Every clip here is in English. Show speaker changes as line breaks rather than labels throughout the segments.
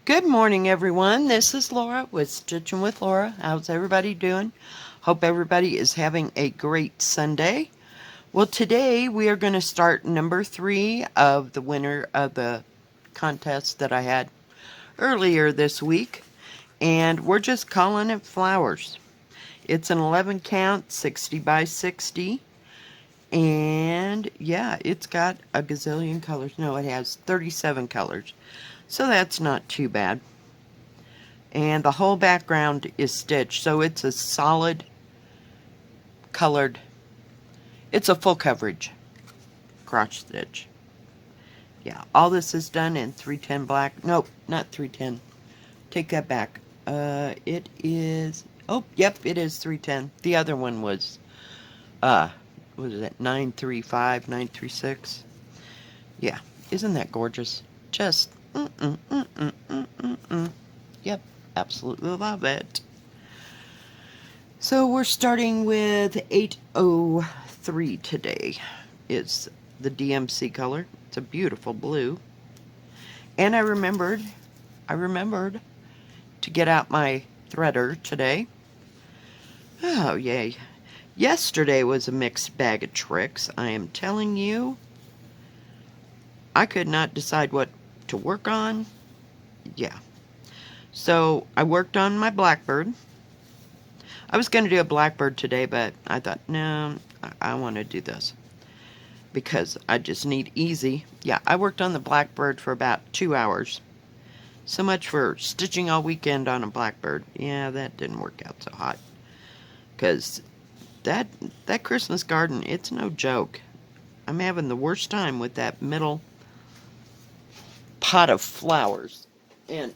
Good morning, everyone. This is Laura with Stitchin with Laura. How's everybody doing? Hope everybody is having a great Sunday. Well, today we are going to start number 3 of the winner of the contest that I had earlier this week. And we're just calling it flowers. It's an 11 count, 60 by 60. And yeah, it's got a gazillion colors. No, it has 37 colors. So that's not too bad. And the whole background is stitched, so it's a solid colored, it's a full coverage crotch stitch. Yeah, all this is done in 310 black. Nope, not 310. Take that back. It is, oh, yep, it is 310. The other one was, what is it, 935, 936? Yeah, isn't that gorgeous? Just, Yep, absolutely love it. So we're starting with 803 today. It's the DMC color. It's a beautiful blue. And I remembered to get out my threader today. Oh, yay. Yesterday was a mixed bag of tricks. I am telling you, I could not decide what to work on. Yeah. So I worked on my blackbird. I was going to do a blackbird today, but I thought, no, I want to do this because I just need easy. Yeah, I worked on the blackbird for about 2 hours. So much for stitching all weekend on a blackbird. Yeah, that didn't work out so hot because that Christmas garden, it's no joke. I'm having the worst time with that middle pot of flowers. And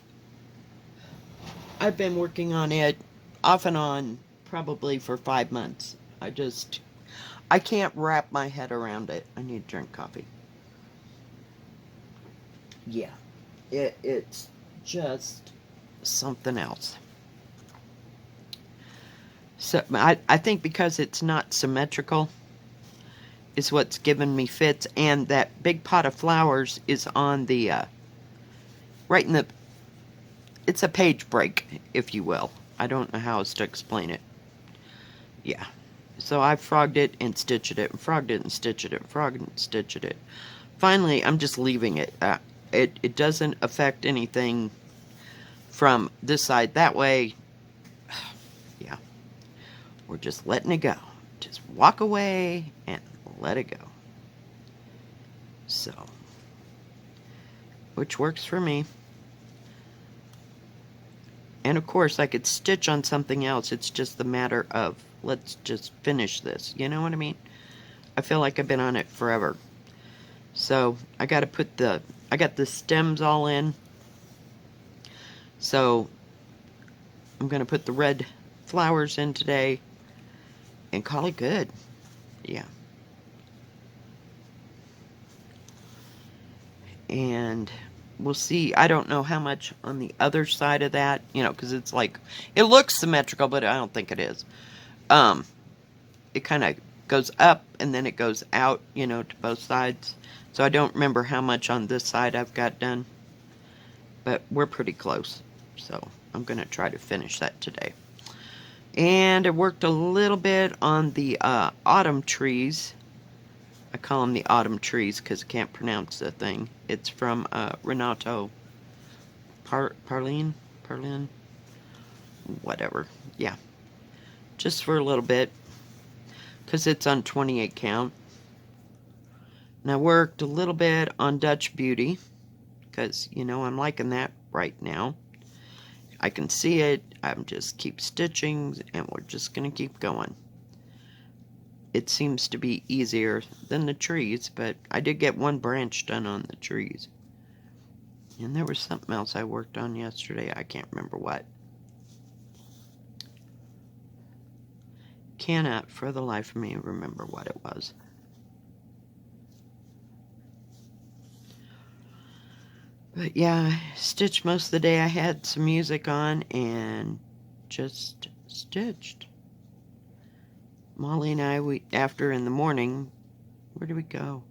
I've been working on it off and on probably for 5 months. I can't wrap my head around it. I need to drink coffee. Yeah, it's just something else. So I think because it's not symmetrical is what's given me fits, and that big pot of flowers is on the right in the, it's a page break, if you will. I don't know how else to explain it. Yeah. So I frogged it and stitched it, and frogged it and stitched it, and frogged it and stitched it. Finally, I'm just leaving it. It doesn't affect anything from this side. That way, yeah, we're just letting it go. Just walk away and let it go. So, which works for me. And of course, I could stitch on something else. It's just the matter of, let's just finish this. You know what I mean? I feel like I've been on it forever. So, I got the stems all in. So, I'm going to put the red flowers in today and call it good. Yeah. And we'll see. I don't know how much on the other side of that, because it's like, it looks symmetrical, but I don't think it is. It kind of goes up and then it goes out, to both sides. So I don't remember how much on this side I've got done, but we're pretty close. So I'm going to try to finish that today. And I worked a little bit on the autumn trees. I call them the autumn trees because I can't pronounce the thing. It's from Renato Parlin, whatever. Yeah, just for a little bit because it's on 28 count. And I worked a little bit on Dutch Beauty because, I'm liking that right now. I can see it. I'm just keep stitching and we're just going to keep going. It seems to be easier than the trees, but I did get one branch done on the trees. And there was something else I worked on yesterday. I can't remember what. Cannot for the life of me remember what it was. But yeah, I stitched most of the day. I had some music on and just stitched. Molly and I, after in the morning, where did we go?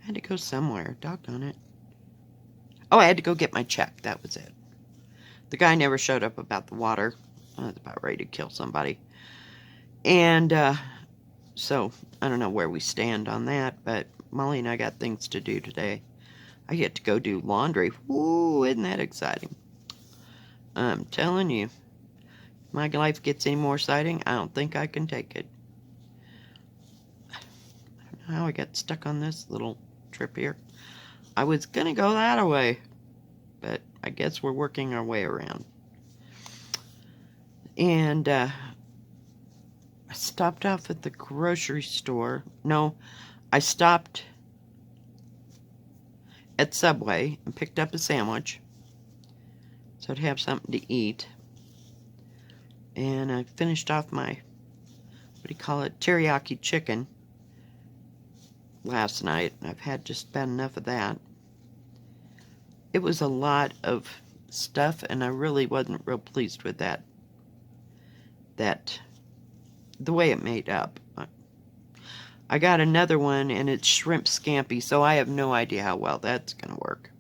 I I had to go somewhere. Doggone it. Oh, I had to go get my check. That was it. The guy never showed up about the water. I was about ready to kill somebody. And so I don't know where we stand on that, but Molly and I got things to do today. I get to go do laundry. Woo, isn't that exciting? I'm telling you, if my life gets any more exciting, I don't think I can take it. I don't know how I got stuck on this little trip here. I was going to go that way, but I guess we're working our way around. And I stopped off at the grocery store. No, I stopped at Subway and picked up a sandwich so I'd have something to eat. And I finished off my, what do you call it, teriyaki chicken last night. I've had just about enough of that. It was a lot of stuff, and I really wasn't real pleased with that the way it made up. I got another one, and it's shrimp scampi, so I have no idea how well that's going to work.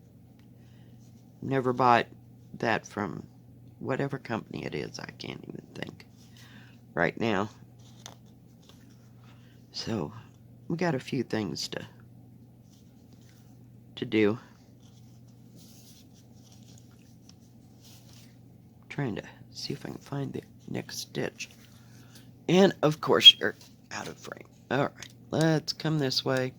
Never bought that from whatever company it is. I can't even think right now. So we got a few things to do. Trying to see if I can find the next stitch. And of course you're out of frame. Alright, let's come this way.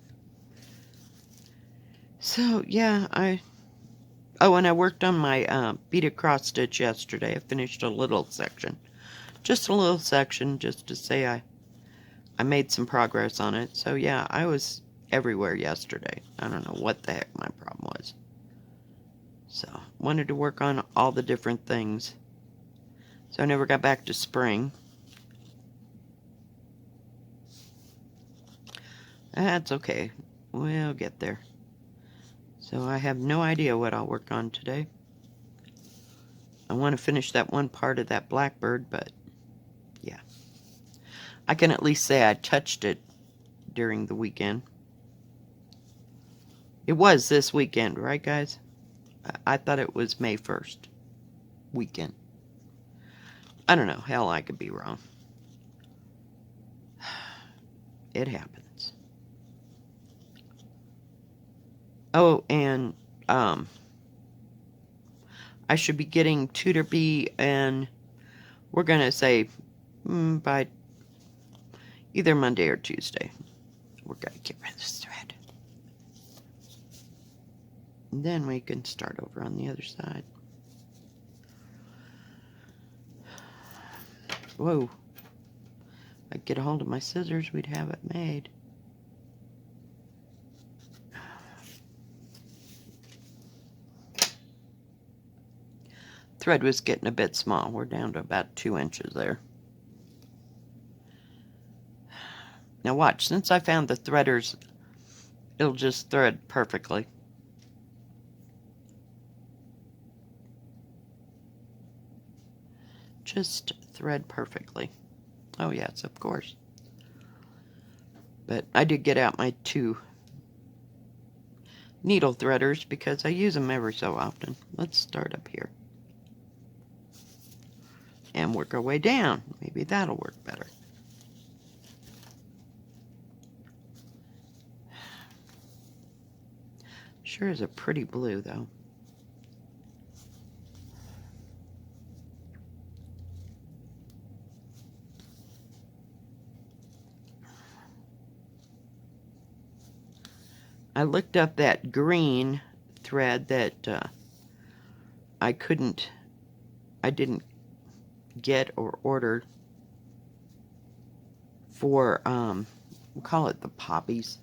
So yeah, and I worked on my beaded cross stitch yesterday. I finished a little section. Just a little section, just to say I made some progress on it. So yeah, I was everywhere yesterday. I don't know what the heck my problem was. So, wanted to work on all the different things. So I never got back to spring. That's okay. We'll get there. So I have no idea what I'll work on today. I want to finish that one part of that blackbird, but yeah. I can at least say I touched it during the weekend. It was this weekend, right guys? I thought it was May 1st weekend. I don't know. Hell, I could be wrong. It happens. Oh, and I should be getting Tutor B, and we're going to say by either Monday or Tuesday. We're going to get rid of this thread. And then we can start over on the other side. Whoa. If I could get a hold of my scissors, we'd have it made. Thread was getting a bit small. We're down to about 2 inches there. Now watch, since I found the threaders, it'll just thread perfectly. Just thread perfectly. Oh yes, of course. But I did get out my 2 needle threaders because I use them every so often. Let's start up here. And work our way down. Maybe that'll work better. Sure is a pretty blue though. I looked up that green thread that I didn't get or order for, we'll call it the poppies.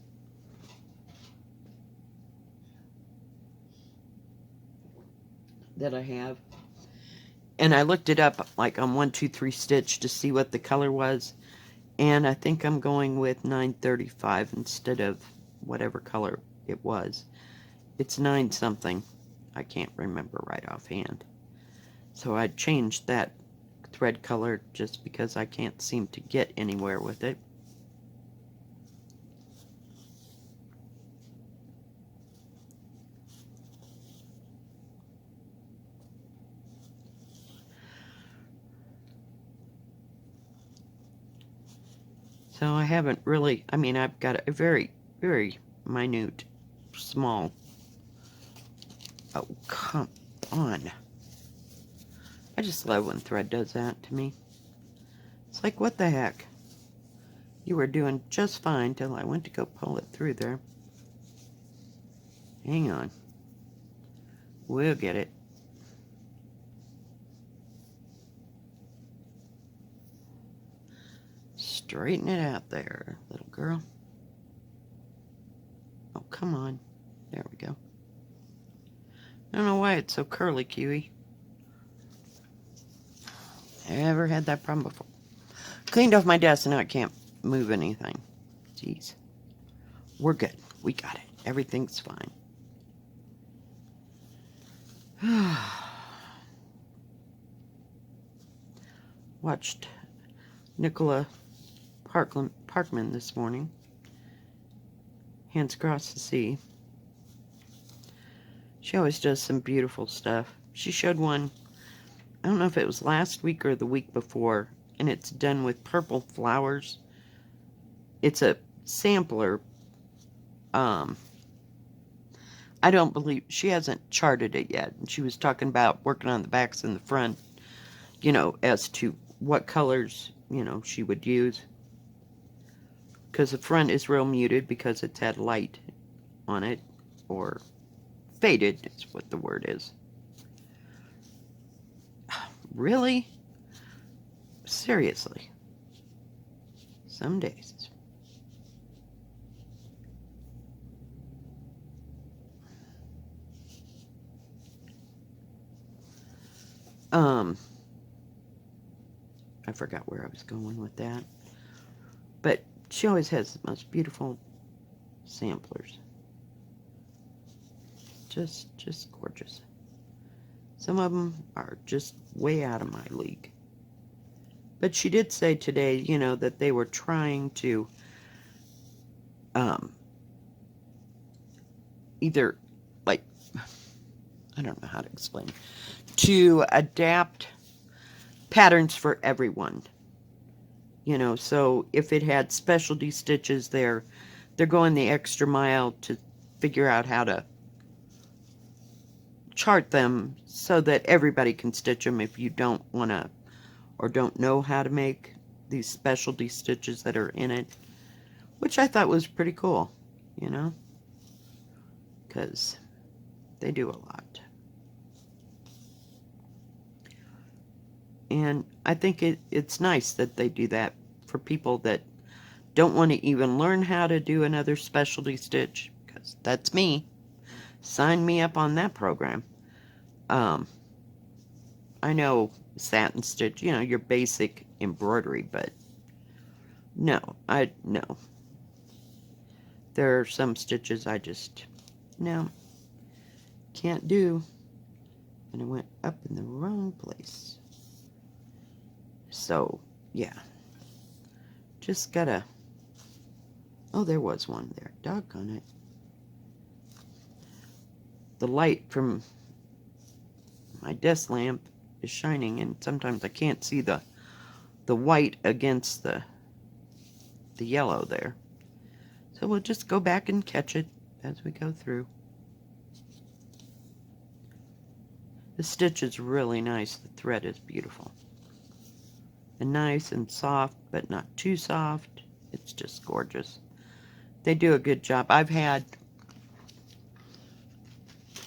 That I have. And I looked it up like on 123 Stitch to see what the color was. And I think I'm going with 935 instead of whatever color it was. It's 9 something. I can't remember right offhand. So I changed that thread color just because I can't seem to get anywhere with it. So I haven't really, I mean, I've got a very, very minute, small, oh, come on. I just love when thread does that to me. It's like, what the heck? You were doing just fine till I went to go pull it through there. Hang on. We'll get it. Straighten it out there, little girl. Oh, come on. There we go. I don't know why it's so curly, Kiwi. Never had that problem before. Cleaned off my desk and now I can't move anything. Jeez. We're good. We got it. Everything's fine. Watched Nicola Parkman this morning. Hands Across the Sea. She always does some beautiful stuff. She showed one, I don't know if it was last week or the week before, and it's done with purple flowers. It's a sampler. I don't believe, she hasn't charted it yet. And she was talking about working on the backs and the front, you know, as to what colors, you know, she would use. Because the front is real muted because it's had light on it, or faded is what the word is. Really? Seriously. Some days. I forgot where I was going with that. But she always has the most beautiful samplers. Just gorgeous. Some of them are just way out of my league. But she did say today, you know, that they were trying to either, like, I don't know how to explain, to adapt patterns for everyone. You know, so if it had specialty stitches there, they're going the extra mile to figure out how to chart them so that everybody can stitch them if you don't want to or don't know how to make these specialty stitches that are in it, which I thought was pretty cool, you know, because they do a lot. And I think it's nice that they do that for people that don't want to even learn how to do another specialty stitch, because that's me. Sign me up on that program. I know satin stitch, you know, your basic embroidery, but no. There are some stitches I just, no, can't do. And I went up in the wrong place. So, yeah. Just gotta, oh, there was one there. Doggone it. The light from my desk lamp is shining, and sometimes I can't see the white against the yellow there. So we'll just go back and catch it as we go through. The stitch is really nice. The thread is beautiful. And nice and soft, but not too soft. It's just gorgeous. They do a good job. I've had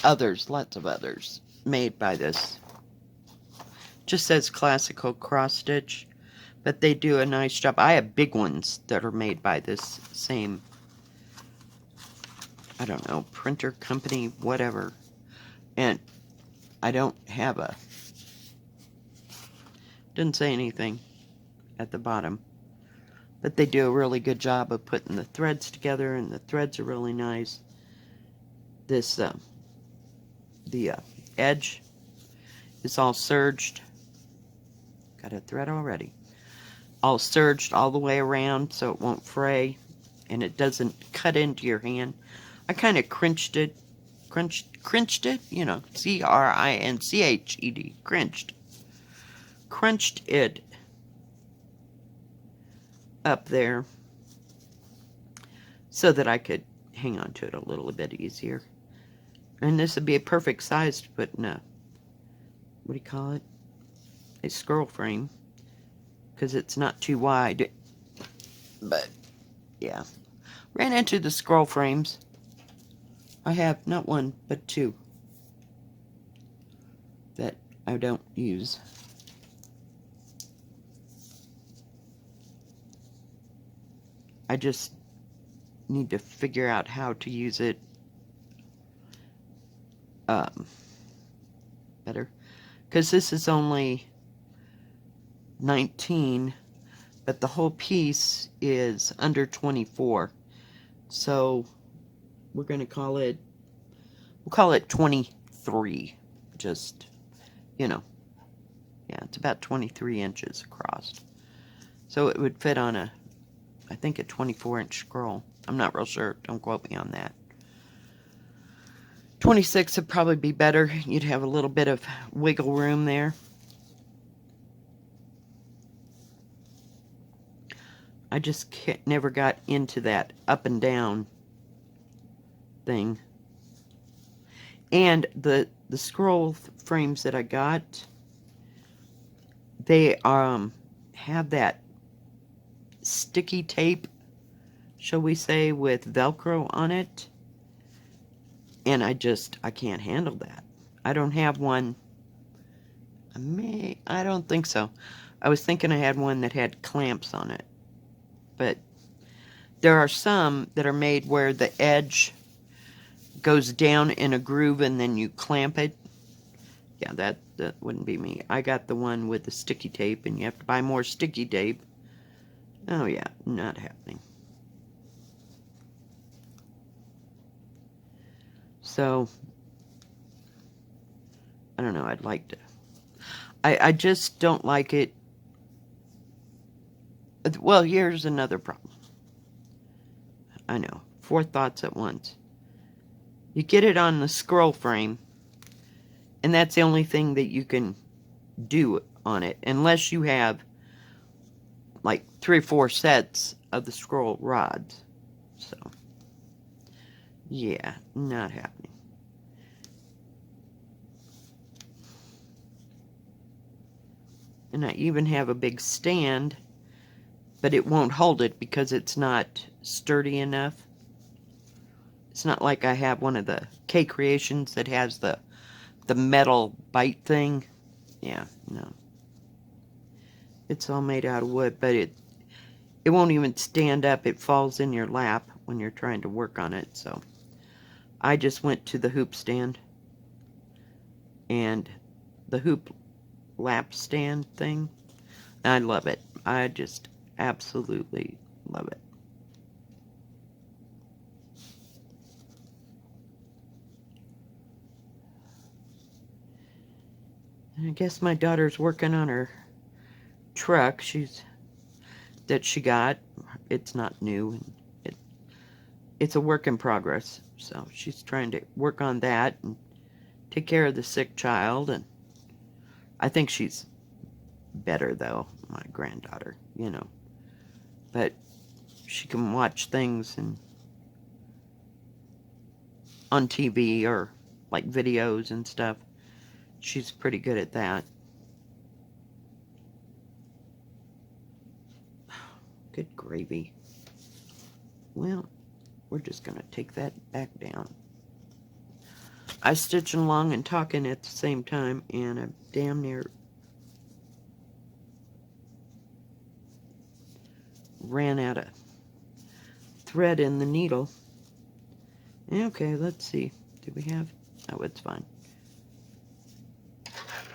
others, lots of others, made by this. Just says classical cross stitch, but they do a nice job. I have big ones that are made by this same, I don't know, printer company, whatever. And I don't have a, didn't say anything at the bottom, but they do a really good job of putting the threads together, and the threads are really nice. This, the edge is all serged. Got a thread already. All serged all the way around so it won't fray and it doesn't cut into your hand. I kind of crinched it, you know, C-R-I-N-C-H-E-D, crunched it up there so that I could hang on to it a little bit easier. And this would be a perfect size to put in a, what do you call it? A scroll frame, because it's not too wide. But yeah, ran into the scroll frames. I have not one, but two that I don't use. I just need to figure out how to use it better. Because this is only 19, but the whole piece is under 24. So we're going to call it, we'll call it 23. Just, you know, yeah, it's about 23 inches across. So it would fit on a, I think, a 24-inch scroll. I'm not real sure. Don't quote me on that. 26 would probably be better. You'd have a little bit of wiggle room there. I just never got into that up and down thing. And the scroll frames that I got, they have that sticky tape, shall we say, with Velcro on it. And I can't handle that. I don't have one. I don't think so. I was thinking I had one that had clamps on it. But there are some that are made where the edge goes down in a groove and then you clamp it. Yeah, that wouldn't be me. I got the one with the sticky tape, and you have to buy more sticky tape. Oh yeah, not happening. So, I don't know, I'd like to. I just don't like it. Well, here's another problem. I know, 4 thoughts at once. You get it on the scroll frame, and that's the only thing that you can do on it, unless you have like 3 or 4 sets of the scroll rods. So, yeah, not happening. And I even have a big stand, but it won't hold it because it's not sturdy enough. It's not like I have one of the K Creations that has the metal bite thing. Yeah, no. It's all made out of wood, but it won't even stand up. It falls in your lap when you're trying to work on it. So I just went to the hoop stand, and the hoop lap stand thing, I love it. I just absolutely love it. And I guess my daughter's working on her truck that she got. It's not new. It's a work in progress. So she's trying to work on that and take care of the sick child. And I think she's better, though, my granddaughter, you know. But she can watch things on TV or like videos and stuff. She's pretty good at that. Good gravy. Well, we're just going to take that back down. I stitching along and talking at the same time, and I'm damn near ran out of thread in the needle. Okay, let's see. Do we have? Oh, it's fine.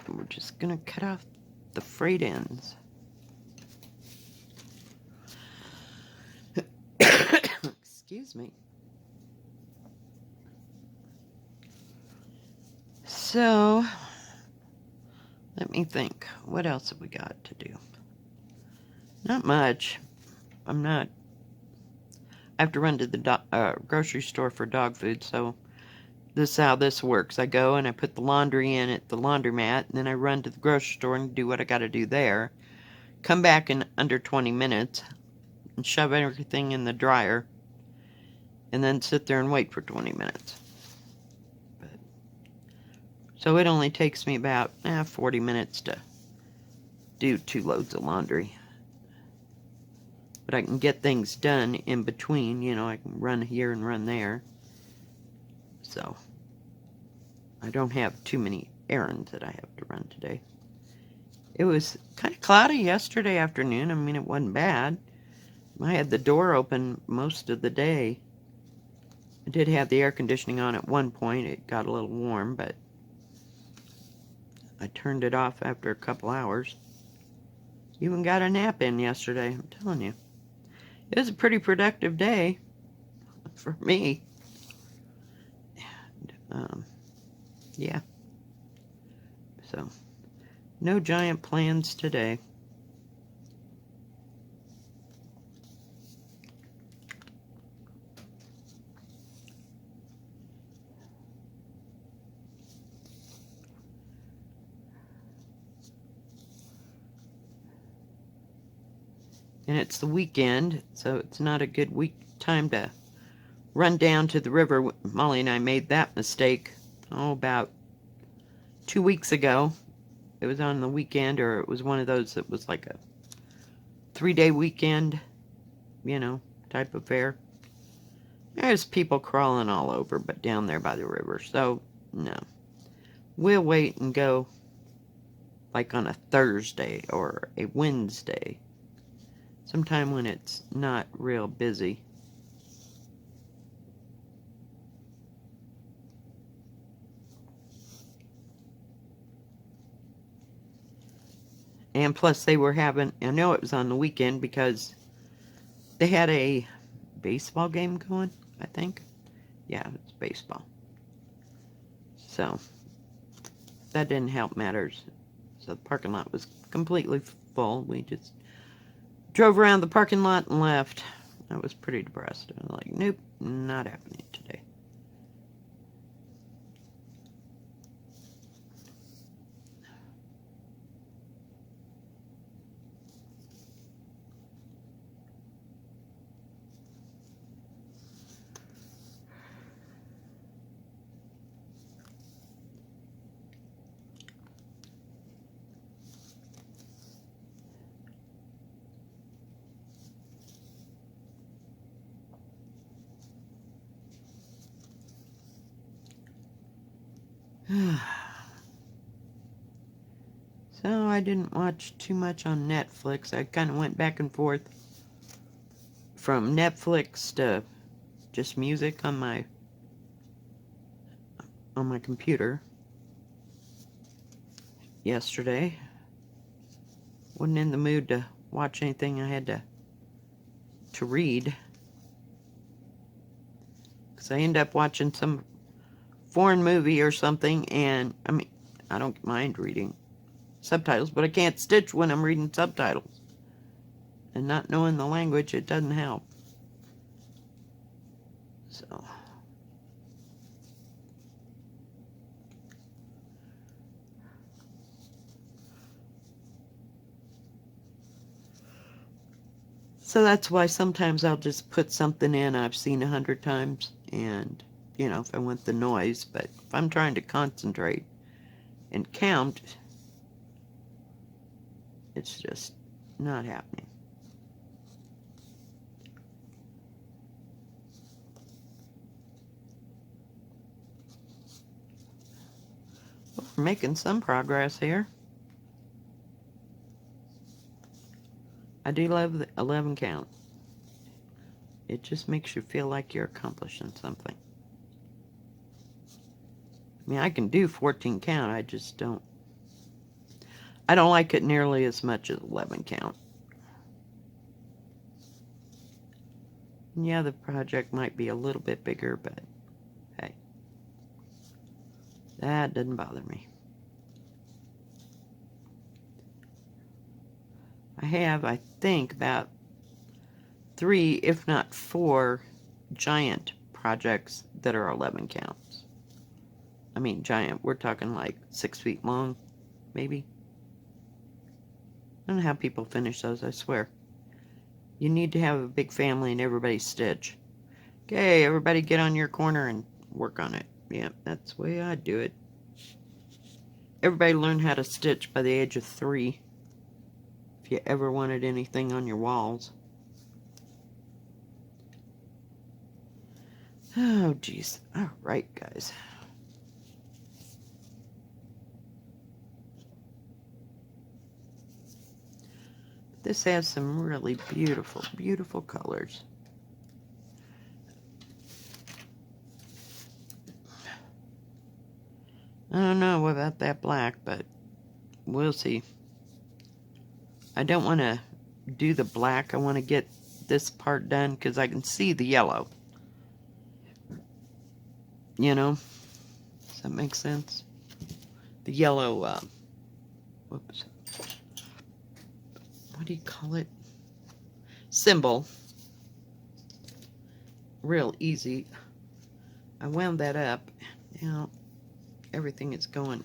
We're just going to cut off the frayed ends. Excuse me. So, let me think. What else have we got to do? Not much. I have to run to the grocery store for dog food, so this is how this works. I go and I put the laundry in at the laundromat, and then I run to the grocery store and do what I got to do there. Come back in under 20 minutes and shove everything in the dryer. and then sit there and wait for 20 minutes. So it only takes me about 40 minutes to do 2 loads of laundry. But I can get things done in between, you know, I can run here and run there. So I don't have too many errands that I have to run today. It was kind of cloudy yesterday afternoon. I mean, it wasn't bad. I had the door open most of the day. I did have the air conditioning on at one point. It got a little warm, but I turned it off after a couple hours. Even got a nap in yesterday, I'm telling you. It was a pretty productive day for me. And, yeah. So, no giant plans today. And it's the weekend, so it's not a good time to run down to the river. Molly and I made that mistake, about 2 weeks ago. It was on the weekend, or it was one of those that was like a 3-day weekend, you know, type of fair. There's people crawling all over, but down there by the river, so no. We'll wait and go like on a Thursday or a Wednesday, sometime when it's not real busy. And plus they were having, I know it was on the weekend because they had a baseball game going, I think. Yeah, it's baseball. So, that didn't help matters. So the parking lot was completely full. We just drove around the parking lot and left. I was pretty depressed. I was like, nope, not happening today. So I didn't watch too much on Netflix. I kind of went back and forth from Netflix to just music on my computer yesterday. Wasn't in the mood to watch anything I had to read. Because I end up watching some foreign movie or something, and I mean, I don't mind reading subtitles, but I can't stitch when I'm reading subtitles. And not knowing the language, it doesn't help. So. So that's why sometimes I'll just put something in I've seen 100 times, and, you know, if I want the noise, but if I'm trying to concentrate and count, it's just not happening. Well, we're making some progress here. I do love the 11 count. It just makes you feel like you're accomplishing something. I mean, I can do 14 count, I just don't. I don't like it nearly as much as 11 count. Yeah, the project might be a little bit bigger, but hey, that doesn't bother me. I have, I think, about 3, if not 4, giant projects that are 11 counts. I mean, giant, we're talking like 6 feet long, maybe. I don't know how people finish those, I swear. You need to have a big family and everybody stitch. Okay, everybody get on your corner and work on it. Yeah, that's the way I do it. Everybody learn how to stitch by the age of 3. If you ever wanted anything on your walls. Oh, geez. All right, guys. This has some really beautiful, beautiful colors. I don't know about that black, but we'll see. I don't want to do the black. I want to get this part done because I can see the yellow. You know? Does that make sense? The yellow, whoops. What do you call it? Symbol. Real easy. I wound that up. Now, everything is going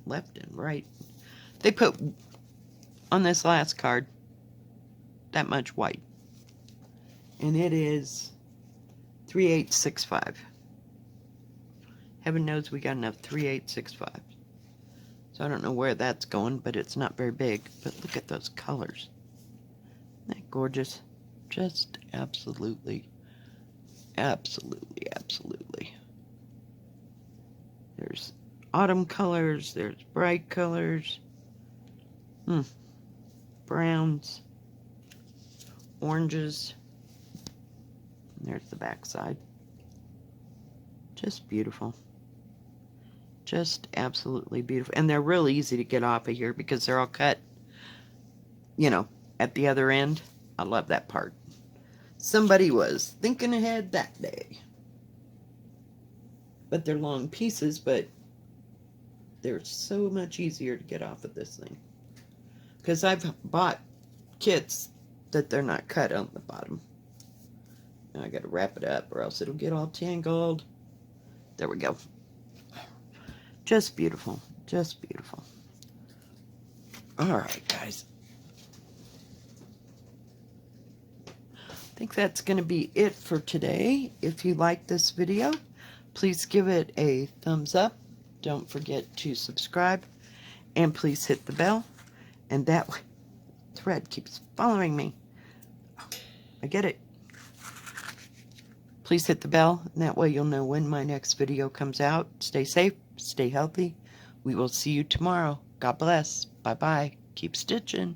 left and right. They put on this last card that much white. And it is 3865. Heaven knows we got enough 3865. So I don't know where that's going, but it's not very big. But look at those colors. Isn't that gorgeous? Just absolutely, absolutely, absolutely. There's autumn colors. There's bright colors. Browns. Oranges. And there's the back side. Just beautiful. Just absolutely beautiful. And they're real easy to get off of here because they're all cut, you know, at the other end. I love that part. Somebody was thinking ahead that day. But they're long pieces, but they're so much easier to get off of this thing. Because I've bought kits that they're not cut on the bottom. Now I got to wrap it up or else it'll get all tangled. There we go. Just beautiful. Just beautiful. Alright, guys. I think that's going to be it for today. If you like this video, please give it a thumbs up. Don't forget to subscribe. And please hit the bell. And that way, thread keeps following me. I get it. Please hit the bell, and that way you'll know when my next video comes out. Stay safe, stay healthy. We will see you tomorrow. God bless. Bye-bye. Keep stitching.